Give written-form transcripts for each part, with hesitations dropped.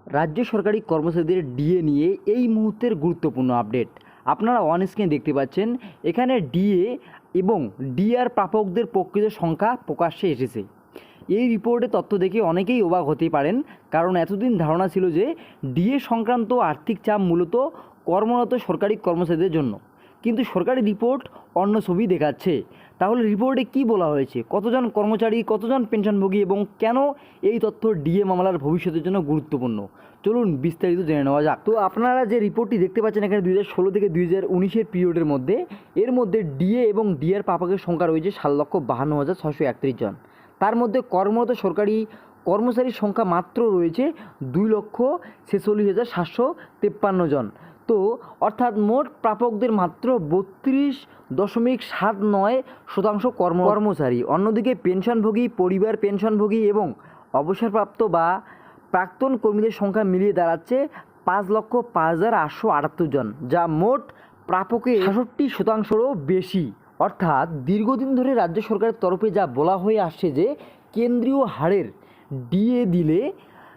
রাজ্য সরকারি কর্মচারীদের ডিএ নিয়ে এই মুহূর্তের গুরুত্বপূর্ণ আপডেট। আপনারা অন স্ক্রিনে দেখতে পাচ্ছেন, এখানে ডিএ এবং ডিআর প্রাপকদের প্রকৃত সংখ্যা প্রকাশ্যে এসেছে। এই রিপোর্টে তথ্য দেখে অনেকেই অবাক হতে পারেন, কারণ এতদিন ধারণা ছিল যে ডিএ সংক্রান্ত আর্থিক চাপ মূলত কর্মরত সরকারি কর্মচারীদের জন্য, কিন্তু সরকারি রিপোর্ট অন্য ছবি দেখাচ্ছে। তাহলে রিপোর্টে কি বলা হয়েছে, কতজন কর্মচারী, কতজন পেনশনভোগী এবং কেন এই তথ্য ডিএ মামলার ভবিষ্যতের জন্য গুরুত্বপূর্ণ, চলুন বিস্তারিত জেনে নেওয়া যাক। তো আপনারা যে রিপোর্টটি দেখতে পাচ্ছেন এখানে 2016 থেকে 2019 পিরিয়ডের মধ্যে, এর মধ্যে ডিএ এবং ডিআর প্রাপকের সংখ্যা রয়েছে 7,52,631 জন। তার মধ্যে কর্মরত সরকারি কর্মচারীর সংখ্যা মাত্র রয়েছে 2,46,753 জন। তো অর্থাৎ মোট প্রাপকদের মাত্র 32.79% কর্মচারী। অন্যদিকে পেনশনভোগী, পরিবার পেনশনভোগী এবং অবসরপ্রাপ্ত বা প্রাক্তন কর্মীদের সংখ্যা মিলিয়ে দাঁড়াচ্ছে 5,05,878 জন, যা মোট প্রাপকের 66%রও বেশি। অর্থাৎ দীর্ঘদিন ধরে রাজ্য সরকারের তরফে যা বলা হয়ে আসছে যে কেন্দ্রীয় হারের ডিএ দিলে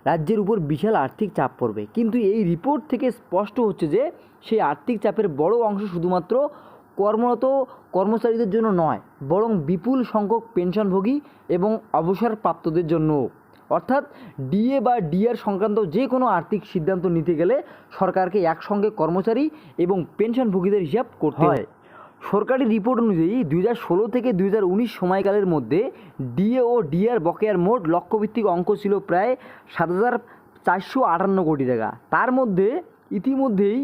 রাজ্যের উপর বিশাল আর্থিক চাপ পড়বে, কিন্তু এই রিপোর্ট থেকে স্পষ্ট হচ্ছে যে সেই আর্থিক চাপের বড় অংশ শুধুমাত্র কর্মরত কর্মচারীদের জন্য নয়, বরং বিপুল সংখ্যক পেনশনভোগী এবং অবসরপ্রাপ্তদের জন্য। অর্থাৎ ডিএ বা ডিআর সংক্রান্ত যে কোনো আর্থিক সিদ্ধান্ত নিতে গেলে সরকারকে একসঙ্গে কর্মচারী এবং পেনশনভোগীদের হিসাব করতে হয়। সরকারি রিপোর্ট অনুযায়ী 2016 থেকে 2019 সময়কালের মধ্যে ডিএ ও ডিআর বকেয়ার মোট লক্ষ্যভিত্তিক অঙ্ক ছিল প্রায় 7,458 কোটি টাকা। তার মধ্যে ইতিমধ্যেই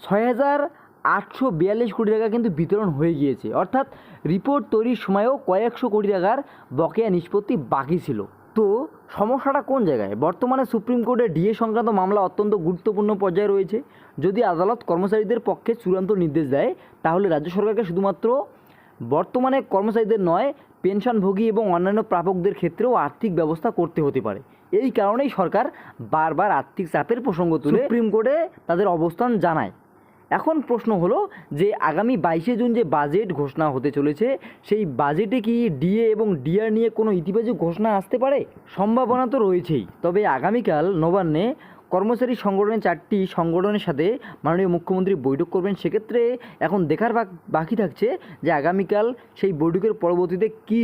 6,842 কোটি টাকা কিন্তু বিতরণ হয়ে গিয়েছে। অর্থাৎ রিপোর্ট তৈরির সময়ও কয়েকশো কোটি টাকার বকেয়া নিষ্পত্তি বাকি ছিল। তো সমস্যাটা কোন জায়গায়? বর্তমানে সুপ্রিম কোর্টে ডিএ সংক্রান্ত মামলা অত্যন্ত গুরুত্বপূর্ণ পর্যায়ে রয়েছে। যদি আদালত কর্মচারীদের পক্ষে চূড়ান্ত নির্দেশ দেয়, তাহলে রাজ্য সরকারকে শুধুমাত্র বর্তমানে কর্মচারীদের নয়, পেনশনভোগী এবং অন্যান্য প্রাপকদের ক্ষেত্রেও আর্থিক ব্যবস্থা করতে হতে পারে। এই কারণেই সরকার বারবার আর্থিক চাপের প্রসঙ্গ তুলে সুপ্রিম কোর্টে তাদের অবস্থান জানায়। এখন প্রশ্ন হলো যে আগামী 22শে জুন যে বাজেট ঘোষণা হতে চলেছে, সেই বাজেটে কি ডিএ এবং ডিআর নিয়ে কোনো ইতিবাচক ঘোষণা আসতে পারে? সম্ভাবনা তো রয়েছেই। তবে আগামীকাল নবান্নে কর্মচারী সংগঠনের 4টি সংগঠনের সাথে মাননীয় মুখ্যমন্ত্রী বৈঠক করবেন। সেক্ষেত্রে এখন দেখার বাকি থাকছে যে আগামীকাল সেই বৈঠকের পরবর্তীতে কী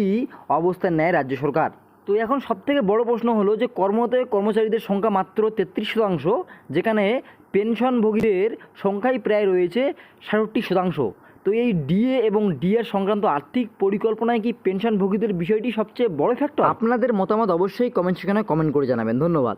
অবস্থান নেয় রাজ্য সরকার। তো এখন সবথেকে বড় প্রশ্ন হলো যে কর্মরত কর্মচারীদের সংখ্যা মাত্র 33%, যেখানে পেনশনভোগীদের সংখ্যাই প্রায় রয়েছে 67%। তো এই ডিএ এবং ডিআর সংক্রান্ত আর্থিক পরিকল্পনায় কি পেনশনভোগীদের বিষয়টি সবচেয়ে বড় ফ্যাক্টর? আপনাদের মতামত অবশ্যই কমেন্ট সেখানে কমেন্ট করে জানাবেন। ধন্যবাদ।